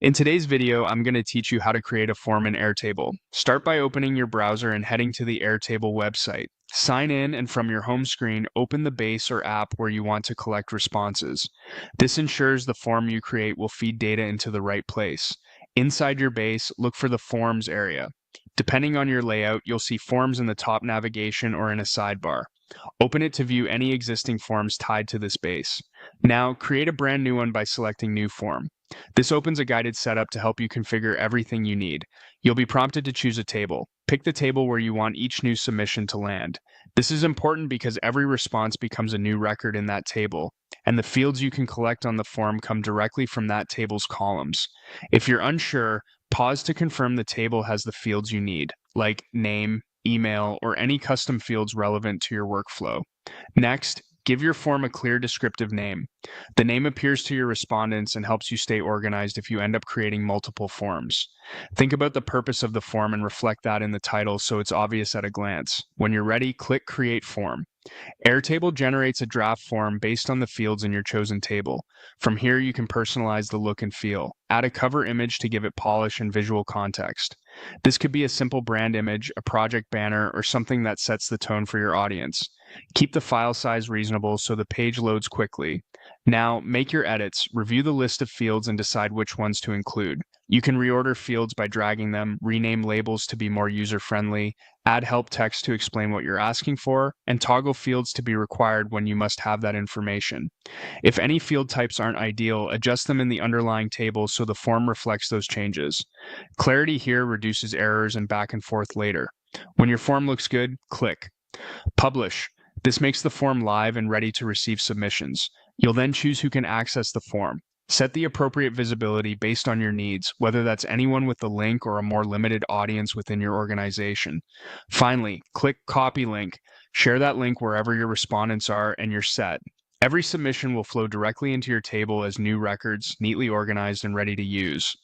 In today's video, I'm going to teach you how to create a form in Airtable. Start by opening your browser and heading to the Airtable website. Sign in, and from your home screen, open the base or app where you want to collect responses. This ensures the form you create will feed data into the right place. Inside your base, look for the Forms area. Depending on your layout, you'll see Forms in the top navigation or in a sidebar. Open it to view any existing forms tied to this base. Now, create a brand new one by selecting New Form. This opens a guided setup to help you configure everything you need. You'll be prompted to choose a table. Pick the table where you want each new submission to land. This is important because every response becomes a new record in that table, and the fields you can collect on the form come directly from that table's columns. If you're unsure, pause to confirm the table has the fields you need, like name, email, or any custom fields relevant to your workflow. Next, give your form a clear descriptive name. The name appears to your respondents and helps you stay organized if you end up creating multiple forms. Think about the purpose of the form and reflect that in the title so it's obvious at a glance. When you're ready, click Create Form. Airtable generates a draft form based on the fields in your chosen table. From here, you can personalize the look and feel. Add a cover image to give it polish and visual context. This could be a simple brand image, a project banner, or something that sets the tone for your audience. Keep the file size reasonable so the page loads quickly. Now, make your edits, review the list of fields, and decide which ones to include. You can reorder fields by dragging them, rename labels to be more user-friendly, add help text to explain what you're asking for, and toggle fields to be required when you must have that information. If any field types aren't ideal, adjust them in the underlying table so the form reflects those changes. Clarity here reduces errors and back and forth later. When your form looks good, click Publish. This makes the form live and ready to receive submissions. You'll then choose who can access the form. Set the appropriate visibility based on your needs, whether that's anyone with the link or a more limited audience within your organization. Finally, click Copy Link. Share that link wherever your respondents are, and you're set. Every submission will flow directly into your table as new records, neatly organized and ready to use.